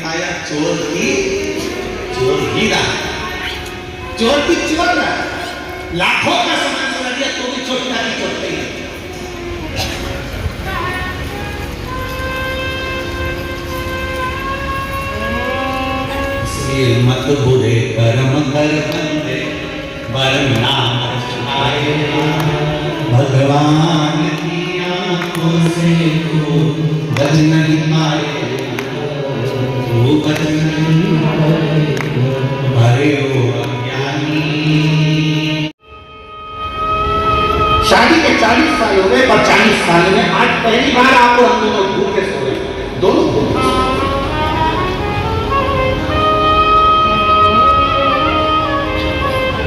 आया चोर ही रहा, चोर की चोर रहा, लाखों का सामान चुरा दिया तो भी छोटा की छोटा ही। इसलिए मत बुरे कर्म कर बंदे वरन नाम सुनाए, भगवान की आंखों से तो बच नहीं पाए, वो बच नहीं पाए हो अज्ञानी। शादी के 40 साल हो गए और 40 साल में आज पहली बार आपको हम दोनों भूखे सो गए, दोनों भूखे।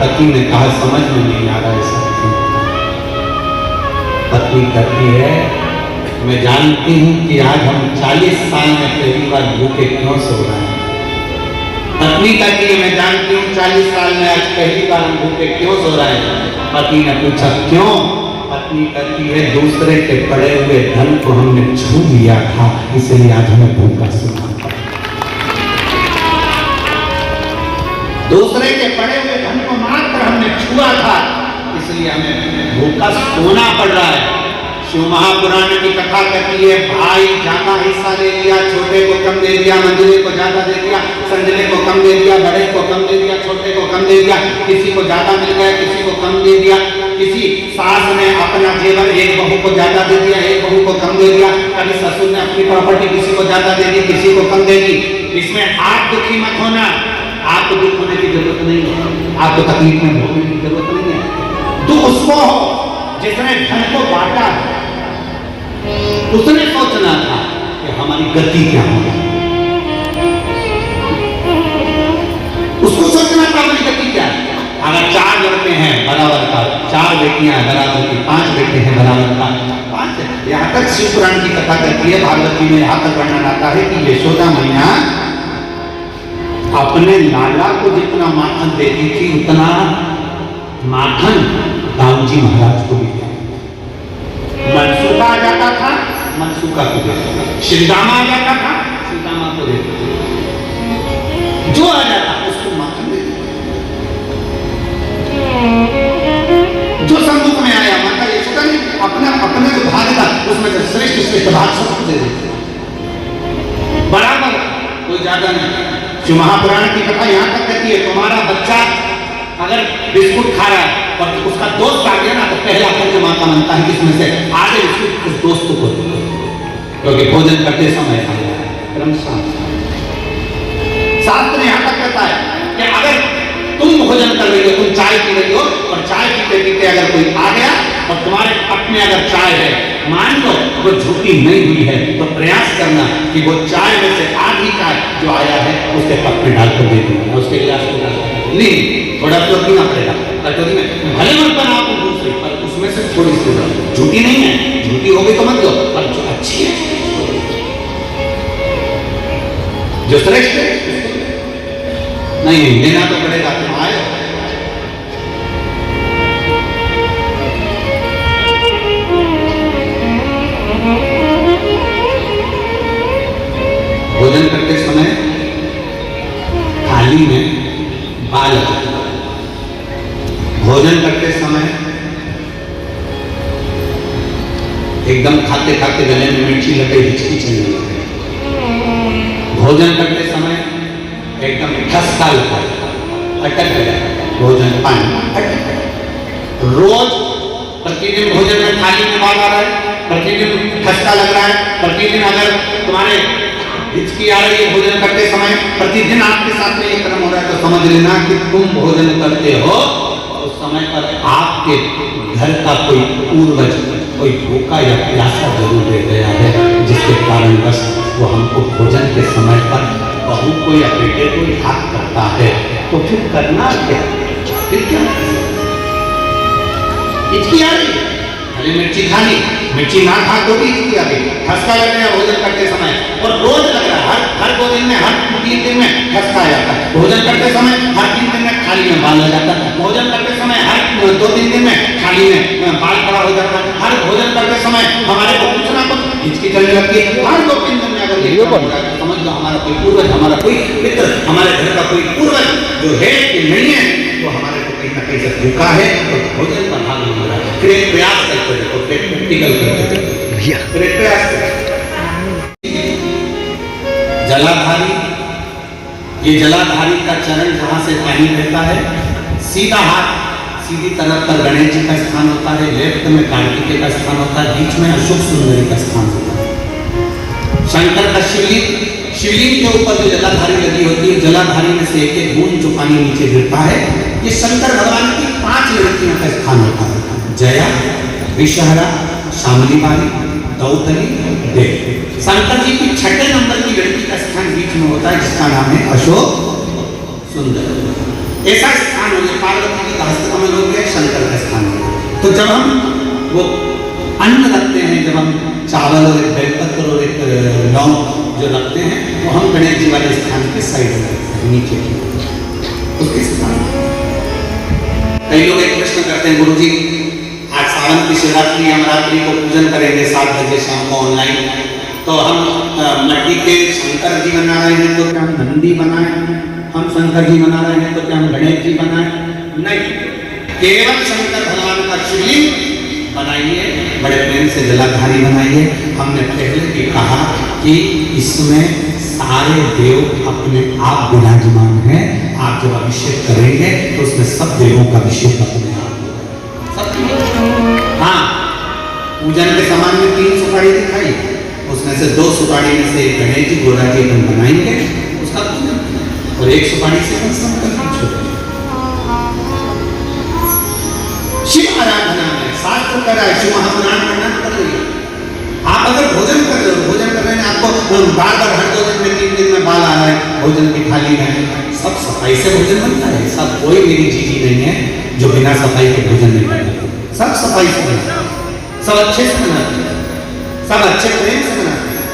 पति ने कहा समझ में नहीं आ रहा है। पत्नी कहती है मैं जानती हूं कि आज हम 40 साल में पहली बार भूखे क्यों सो रहे हैं। पत्नी कहती है मैं जानती हूं 40 साल में आज पहली बार हम भूखे क्यों सो रहे हैं। पति ने पूछा क्यों। पत्नी कहती है दूसरे के पड़े हुए धन को हमने छू लिया था, इसलिए आज हमें भूखा सोना पड़ा। दूसरे के पड़े हुए धन को मात्र हमने छुआ था, इसलिए हमें भूखा सोना पड़ रहा है। शिव महापुराण की कथा कहती है भाई ज्यादा हिस्सा ले लिया, छोटे को कम दे दिया, मंझले को ज्यादा दे दिया, संजले को कम दे दिया, बड़े को कम दे दिया, छोटे को कम दे दिया, किसी को ज्यादा मिल गया, किसी को कम दे दिया। किसी सास ने अपना जेवर एक बहू को ज्यादा दे दिया, एक बहू को कम दे दिया। कभी ससुर ने अपनी प्रॉपर्टी किसी को ज्यादा दे दी, किसी को कम दे दी। इसमें आप दुखी मत होना, आपको दुख होने की जरूरत नहीं है, आपको तकलीफ में भोगने की जरूरत नहीं है। दुख उसको हो जिसने धन को बांटा है, उसने सोचना था कि हमारी गति क्या होगी, उसको सोचना था हमारी गति क्या है। अगर 4 लड़के हैं बराबर का, 4 बेटियां हैं बराबर की, 5 बेटे हैं बराबर का, 5। यहाँ तक शिव पुराण की कथा कहती है, भागवती में यहाँ तक वर्णन आता है कि यशोदा मैया अपने लाला को जितना माखन देती थी उतना माखन दाऊ जी महाराज को भी दिया। मनसूबा आ जाता था, मनसूबा को देता, शिवदामा आ जाता था, शिवदामा को देता, जो आ जाता उसको माखन देता। जो संदूक में आया माता यशोदा ने अपना जो भाग था उसमें से श्रेष्ठ भाग सबको दे देते, बराबर, कोई ज्यादा नहीं। शिव महापुराण की कथा यहाँ तक कहती है तुम्हारा बच्चा अगर बिस्कुट खा रहा है और उसका दोस्त आ गया ना तो पहला फर्ज मां का बनता है किसमें से आगे बिस्कुट उस दोस्त को दो, क्योंकि भोजन करते समय शास्त्र यहाँ तक कहता है कि अगर तुम भोजन कर रही हो, तुम चाय पी रही हो और चाय पीते पीते अगर कोई आ गया और तुम्हारे कप में अगर चाय है, मान लो वो झूठी नहीं हुई है, तो प्रयास करना कि वो चाय में से आधी चाय जो आया है उसके कप में डालकर दे दूंगा, उसके गिलास को डालकर नहीं, थोड़ा तो पीना पड़ेगा कटोरी में, भले मत बनाओ दूसरी, पर उसमें से थोड़ी सी झूठी नहीं है, झूठी होगी तो मत दो, पर जो अच्छी है जो श्रेष्ठ है नहीं देना तो पड़ेगा। तुम आए भोजन करते समय थाली में बाल, भोजन करते समय एकदम खाते खाते गले में मिर्ची लगे, हिचकी चलने लगे, भोजन करते समय एकदम ठसका लगा, अटक गया भोजन, पानी अटक। रोज प्रतिदिन भोजन में थाली में बाल आ रहा है, प्रतिदिन ठसका लग रहा है, प्रतिदिन अगर तुम्हारे हिचकी आ रही है भोजन करते समय, प्रतिदिन आपके साथ में ये क्रम हो रहा है, तो समझ लेना कि तुम भोजन करते हो उस समय पर आपके घर का कोई पूर्वज कोई भूखा या प्यासा जरूर रह गया है, जिसके कारण बस वो हमको भोजन के समय पर बहू को या बेटे को याद करता है। तो फिर करना क्या, फिर क्या हिचकी आ रही, हरी मिर्ची खानी, मिर्ची ना खा तो भी हिचकी आ गई, ठसका लग गया भोजन करते समय, और रोज लग रहा है, हर 2 दिन में, हर 3 दिन में ठसका आ जाता है, भोजन करते समय हर 3 दिन में थाली में बाल आ जाता है, भोजन करते समय हर 2-3 दिन में थाली में बाल खड़ा हो जाता है, हर भोजन करते समय हमारे को कुछ ना कुछ हिचकी चलने लगती है। हर 2-3 दिन में अगर ये काम हो रहा है तो समझ लो हमारा कोई पूर्वज, हमारा कोई मित्र, हमारे घर का कोई पूर्वज जो है कि नहीं है, वो हमारे को कहीं ना कहीं से भूखा है तो भोजन का भाग नहीं हो रहा है। फिर एक प्रयास करते थे, तो फिर प्रैक्टिकल करते थे, फिर एक प्रयास करते। जलाधारी, ये जलाधारी का चरण जहाँ से पानी बहता है, सीधा हाथ सीधी तरफ पर गणेश जी का स्थान होता है, लेफ्ट में कार्तिकेय का स्थान होता है, बीच में अशोक सुंदरी का स्थान होता है। शंकर का शिवलिंग के ऊपर जो जलाधारी लगी होती है, जलाधारी में से एक बूंद जो पानी नीचे गिरता है, ये शंकर भगवान की 5 लड़कियों का स्थान होता है। जया, विषहरा, शामलीबाई, दौतली, देव। शंकर जी की 6 नंबर की लड़की का स्थान बीच में होता है, जिसका नाम है अशोक सुंदर। ऐसा स्थान हो गया, पार्वती जी का हस्तकमल हो गया, शंकर का स्थान हो गया। तो जब हम वो अन्न रखते हैं, जब हम चावल और एक बेलपत्र और एक लौंग जो रखते हैं, वो हम गणेश जी वाले स्थान के साइड में रखते हैं, नीचे उसके स्थान। कई लोग एक प्रश्न करते हैं, गुरु जी आज सावन की शिवरात्रि, हम रात्रि को पूजन करेंगे 7 बजे शाम को ऑनलाइन, तो हम मट्टी के शंकर जी बना रहे हैं तो क्या हम नंदी बनाएं? हम शंकर जी बना रहे हैं तो क्या हम गणेश जी बनाएं? नहीं, केवल शंकर भगवान का शिवलिंग बनाइए, बड़े प्रेम से जलाधारी बनाइए। हमने पहले भी कहा कि इसमें सारे देव अपने आप विराजमान हैं। आप जब अभिषेक करेंगे तो उसमें सब देवों का अभिषेक अपने आप होगा। हाँ, पूजन के सामान में 3 सुपारी दिखाई, उसमें से 2 सुपारी में से गणेश जी गोरा जी हम बनाएंगे, उसका पूजन, और 1 सुपारी से शिव आराधना में शास्त्र कर रहा है, शिव महापुराण प्रणाम कर रही है। आप अगर भोजन कर रहे हो, भोजन कर रहे हैं, आपको बार-बार हर 2 दिन में 3 दिन में बाल आ रहा है भोजन की थाली में, सब सफाई से भोजन बनता है। सब कोई मेरी चीज़ी नहीं है जो बिना सफाई के भोजन नहीं करता, सब सफाई से बनाते हैं, सब अच्छे से बनाते हैं, सब अच्छे प्रेम से बनाते हैं,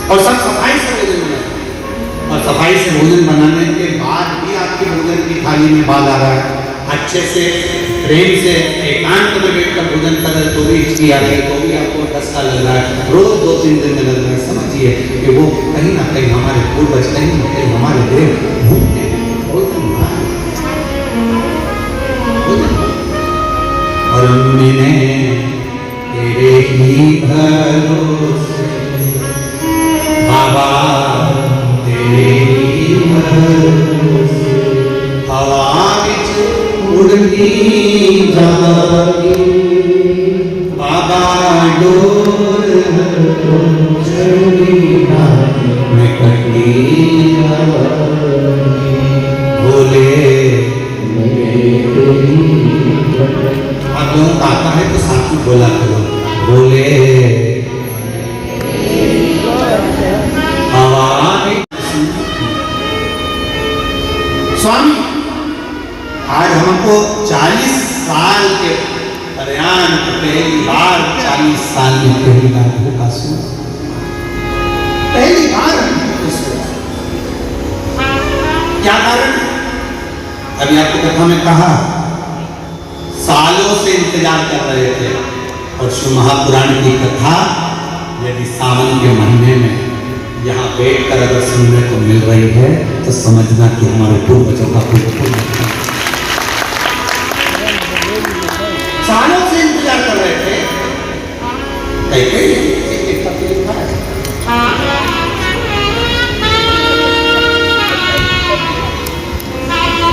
और सब सफाई से भोजन बनाते हैं। और सफाई से भोजन बनाने के बाद भी आपकी भोजन की थाली में बाल आ रहा है, अच्छे से प्रेम से एकांत में बैठकर भोजन कर रहे तो भी हिचकी आ रही, तो भी आपको धक्का लग रहा है, रोज 2-3 दिन में लग रहा है, समझिए कि वो कहीं ना कहीं हमारे पूर्वज, कहीं ना कहीं हमारे देव भूखते हैं, और मैंने तेरे ही भरोसे बाबा, तेरे ही भरोसे हवा उड़ती जागी बाबा, डोर मैं कटी बोले। आप लोगों को आता है तो साथ में बोला करो, बोले स्वामी। आज हमको 40 साल के पर्यंत पहली बार 40 साल में पहली बार भूखा सुना, पहली बार हमको सुना। क्या कारण? अभी आपको कथा में कहा, सालों से इंतजार कर रहे थे, और शिव महापुराण की कथा यदि सावन के महीने में यहाँ बैठकर अगर सुनने को मिल रही है तो समझना कि हमारे पूर्वजों का कोई सालों से इंतजार कर रहे थे।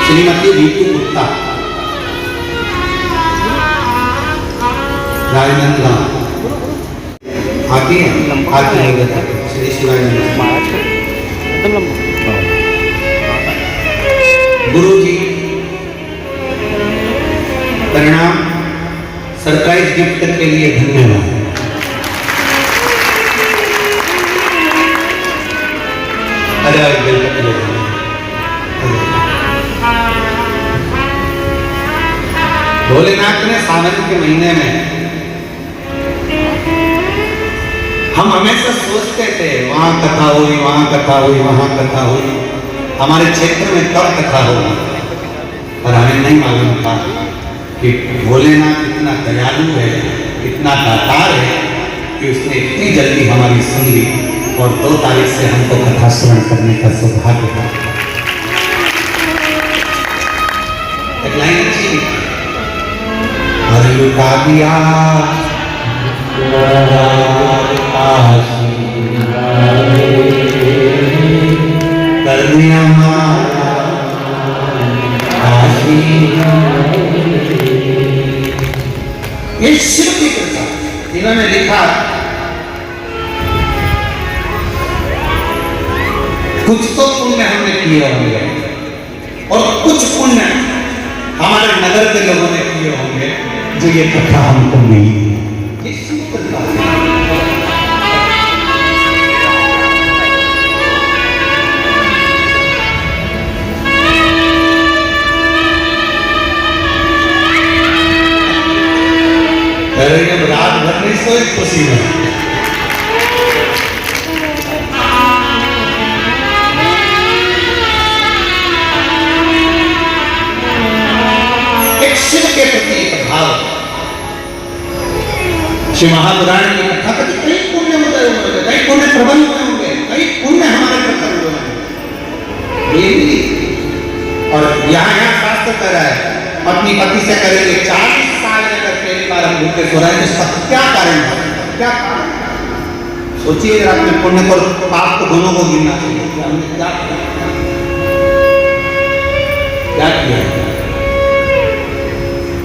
श्रीमती रीतु गुप्ता, राजनंदगांव आती है, श्री शिवाय गुरु जी परिणाम, सरप्राइज गिफ्ट के लिए धन्यवाद। भोलेनाथ ने सावन के महीने में, हम हमेशा सोचते थे वहां कथा हुई, वहां कथा हुई, वहां कथा हुई, हमारे क्षेत्र में कब कथा होगी, पर हमें नहीं मालूम था कि भोलेनाथ इतना दयालु है, इतना दातार है, कि उसने इतनी जल्दी हमारी सुन ली और 2 तारीख से हमको कथा श्रवण करने का सौभाग्य था। एक लाइन अच्छी और लुटा दिया कर दिया ये शिव की कृपा। इन्होंने लिखा कुछ तो पुण्य हमने किए होंगे और कुछ पुण्य हमारे नगर के लोगों ने किए होंगे जो ये कथा हमको मिली। ये शिव कृपा जब रात भर नहीं सोए खुशी में एक शिव के प्रति एक भाव। शिव महापुराण की कथा का कई पुण्य उदय हुए, कई पुण्य प्रबंध हुए होंगे, कई पुण्य हमारे प्रकट हुए हैं। ये भी और यहाँ शास्त्र कर रहा है अपनी पति से करेंगे 40 साल में अगर पहली बार हम भूखे सो रहे हैं तो इसका क्या कारण है? क्या कारण? सोचिए रात में पुण्य को पाप को दोनों को गिनना चाहिए। हमने क्या किया?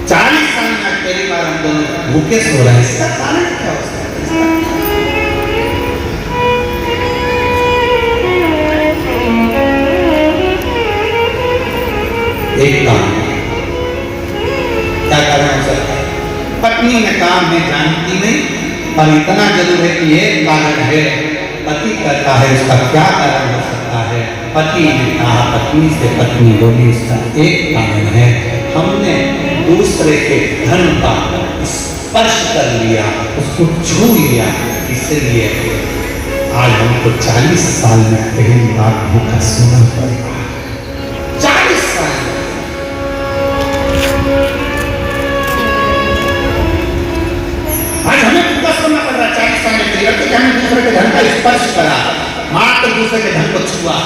40 साल में पहली बार हम दोनों भूखे सो रहे हैं, इसका कारण क्या हो सकता है? एक काम क्या कारण हो सकता है? पत्नी ने काम में जानती नहीं, पर इतना जरूर है कि ये कारण है। पति कहता है उसका क्या कारण हो सकता है? पति ने कहा पत्नी से, पत्नी बोली इसका एक कारण है, हमने दूसरे के धन का स्पर्श कर लिया, उसको छू लिया, इसलिए आज हमको 40 साल में पहली बार भूखा सोना पड़ेगा। 40 साल आज हमें पूरा करना पड़ रहा है। 40 साल में क्लियर कि हमने दूसरे के धन का स्पर्श करा, मात्र दूसरे के धन को छुआ।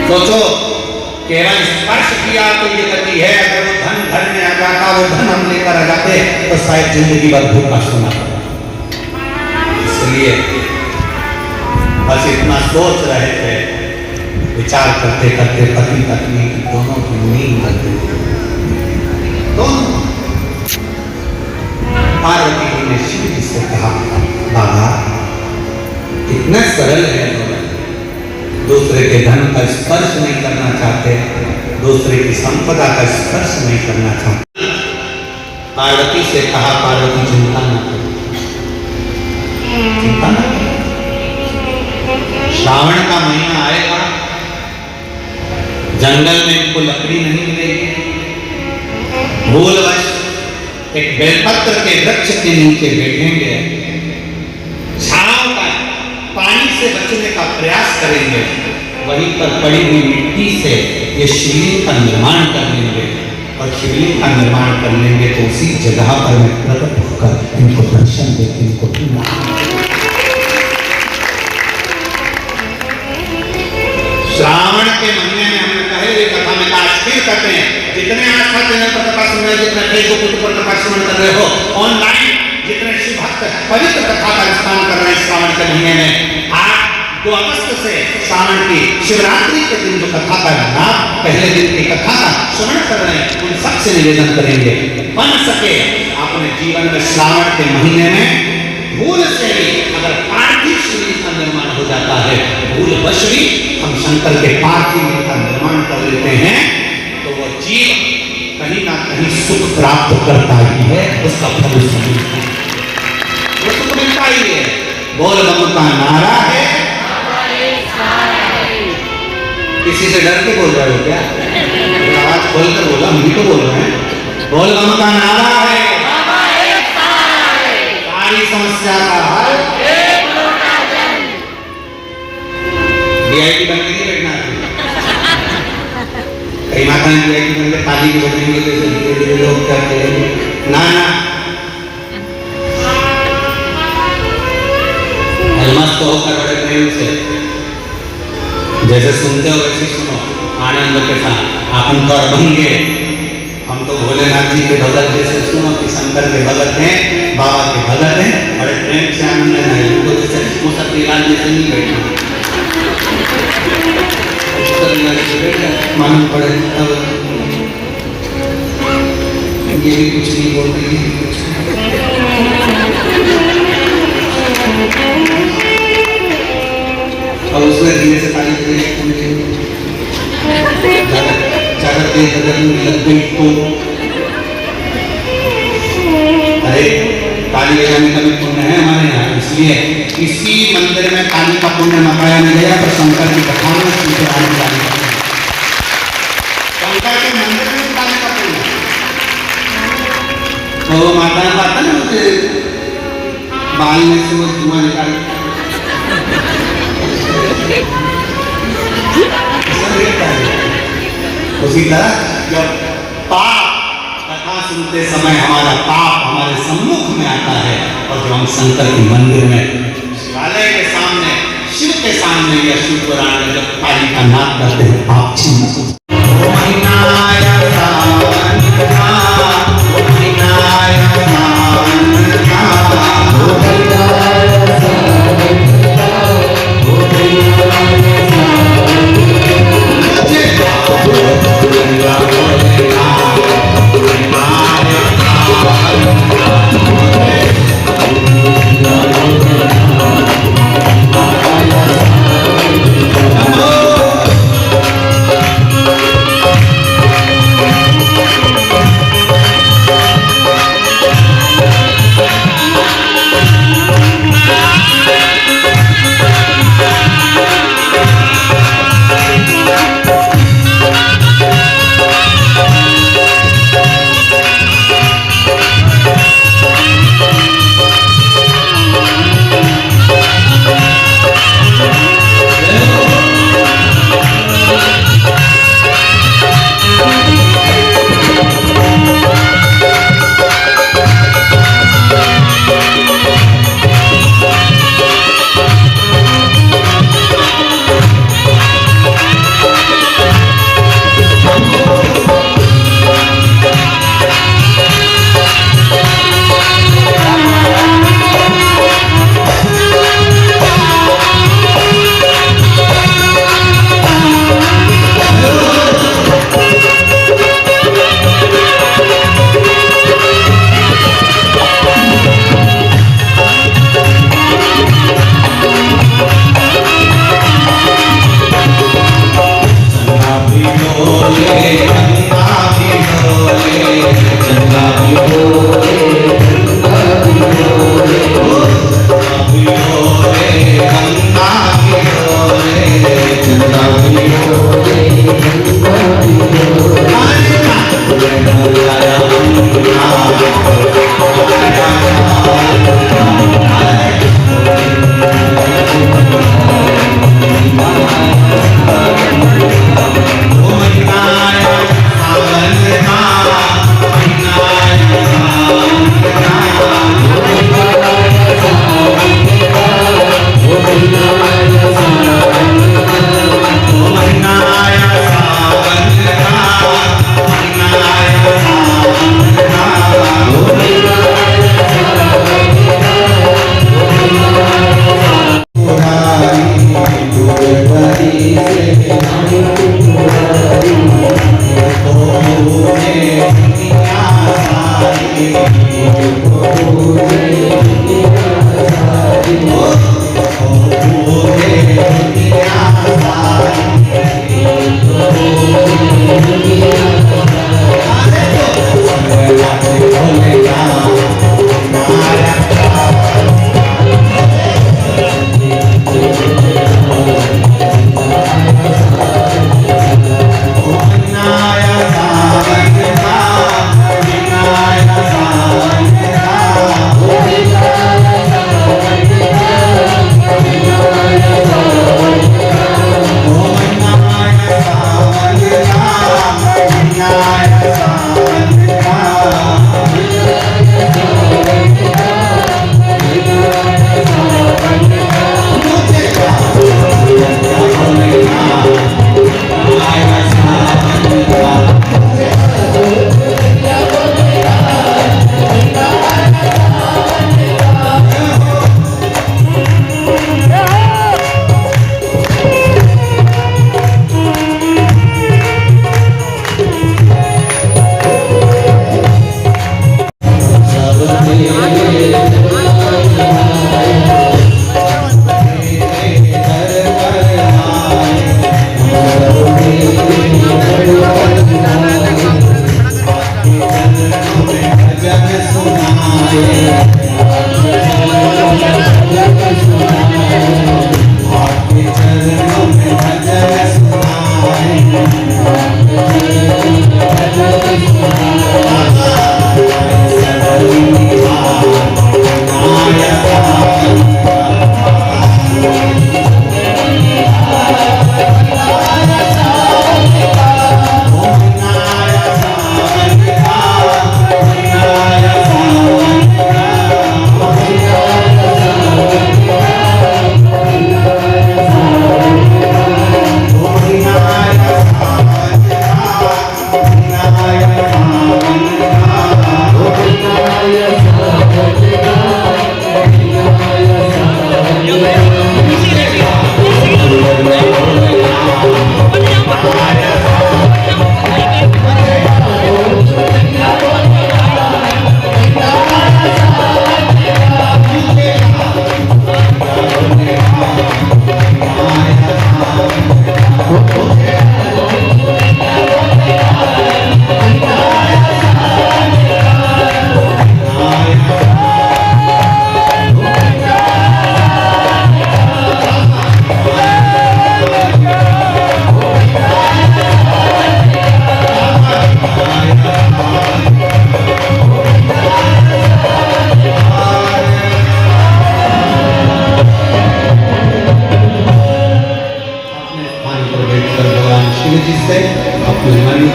सोचो केवल स्पर्श किया तो ये गति है, अगर वो धन घर में आ जाता, वो धन हम लेकर आ जाते तो शायद जिंदगी भर भूखा सोना पड़ता। इसलिए बस इतना सोच रहे थे, विचार करते करते पति पत्नी की दोनों की नींद लग गई। दोनों पार्वती जी ने शिव जी से कहा बाबा इतना सरल है, दूसरे के धन का स्पर्श नहीं करना चाहते, दूसरे की संपदा का स्पर्श नहीं करना चाहते। पार्वती से कहा पार्वती चिंता न करो, चिंता न करो, श्रावण का महीना आएगा, जंगल में इनको लकड़ी नहीं मिलेगी, भूलवश एक बेलपत्र के वृक्ष के नीचे बैठेंगे, छांव का पानी से बचने का प्रयास करेंगे, वहीं पर पड़ी हुई मिट्टी से ये शिवलिंग का निर्माण कर लेंगे और शिवलिंग का निर्माण कर लेंगे तो उसी जगह पर मैं प्रकट होकर इनको दर्शन देकर इनको श्रावण के महीने में हमने कहे ये कथा में आज फिर करते हैं। जितने आस्था चैनल पर कथा सुन रहे, जितने फेसबुक पर कथा सुन कर रहे हो, ऑनलाइन जितने शिव भक्त पवित्र कथा का अनुष्ठान कर रहे हैं श्रावण के महीने में, आज 2 अगस्त से श्रावण की शिवरात्रि के दिन जो कथा का नाम पहले दिन की कथा का श्रवण कर रहे हैं, उन सबसे निवेदन करेंगे बन सके अपने जीवन में श्रावण के महीने में भूल से भी अगर पार्थिव शिवलिंग का निर्माण हो जाता है, भूल वश भी हम शंकर के पार्थिव लिंग का निर्माण कर लेते हैं, तो वो जीव कहीं ना कहीं सुख प्राप्त करता ही है, उसका फल वो सुख मिलता ही है। बोल बम का नारा है, किसी से डर के बोल रहे हो क्या? आवाज खोलकर बोला, हम भी तो बोल रहे हैं। बोल बम का नारा है, सारी समस्या का हल, वीआईपी बनने नहीं बैठना। कई माता ने वीआईपी बनने ताली की बजेंगे, जैसे लोग करते हैं। ना ना होकर बड़े प्रेम से जैसे सुनते हो वैसे सुनो आनंद के साथ। अपन तो अड़भंगे, हम तो भोलेनाथ जी के भगत जैसे सुनो कि शंकर के भगत हैं, बाबा के भगत हैं, बड़े प्रेम से आनंद नहीं। उनको जैसे मुसफिरान जैसे नहीं बैठा मालूम पड़े तब ये भी कुछ नहीं बोल रही है, कुछ और उसमें धीरे से ताली ज़्यादा तेज अगर लग गई तो अरे ताली बजाने का भी पुण्य है हमारे यहाँ, इसलिए इसी मंदिर में ताली का पुण्य मकाया नहीं गया, पर शंकर की कथा में शंकर के मंदिर में ताली का पुण्य। तो माता ने बात ना मुझे बाल में से वो धुआं निकाल उसी तरह जब पाप कथा सुनते समय हमारा पाप हमारे सम्मुख में आता है और जब हम शंकर के मंदिर में शिवालय के सामने शिव के सामने या शिव पुराण में जब ताली का नाद करते हैं पाप छिन्न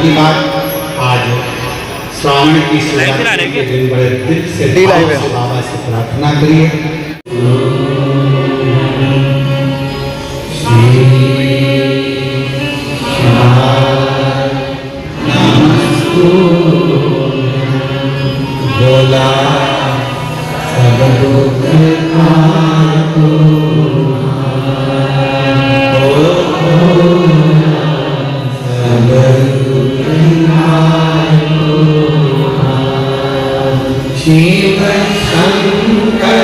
की बात आज श्रावण की शिवरात्रि के दिन बड़े दिल से भाव से बाबा से प्रार्थना करिए। बोला सब दुख शिव शंकर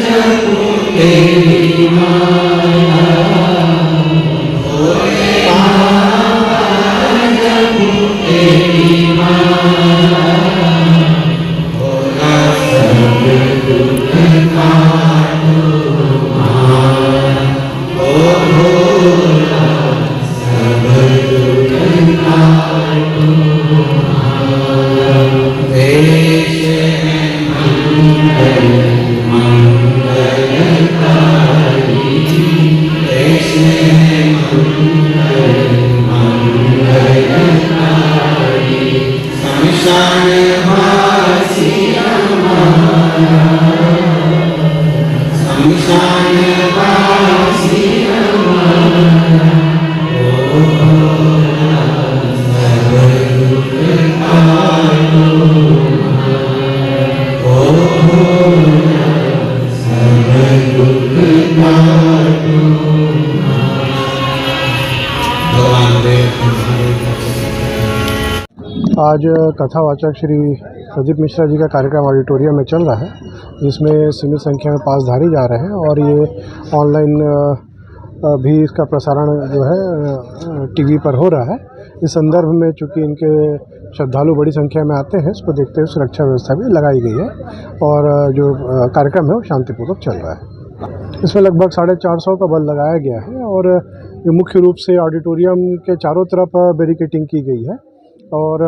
जपु तेरी माया भोले बाबा जपु तेरी माया भोला सब दुख काटो माया ओ भोला सब दुख काटो माया देश आज कथावाचक श्री प्रदीप मिश्रा जी का कार्यक्रम ऑडिटोरियम में चल रहा है, जिसमें सीमित संख्या में पासधारी जा रहे हैं और ये ऑनलाइन भी इसका प्रसारण जो है टीवी पर हो रहा है। इस संदर्भ में चूँकि इनके श्रद्धालु बड़ी संख्या में आते हैं, इसको देखते हुए सुरक्षा व्यवस्था भी लगाई गई है और जो कार्यक्रम है वो शांतिपूर्वक चल रहा है। इसमें लगभग 450 का बल लगाया गया है और ये मुख्य रूप से ऑडिटोरियम के चारों तरफ बैरिकेटिंग की गई है और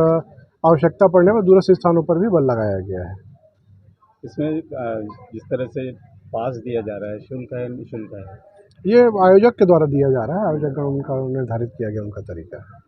आवश्यकता पड़ने पर दूरस्थ स्थानों पर भी बल लगाया गया है। इसमें जिस तरह से पास दिया जा रहा है, शुल्क है निःशुल्क है? ये आयोजक के द्वारा दिया जा रहा है, आयोजक उनका निर्धारित किया गया उनका तरीका है।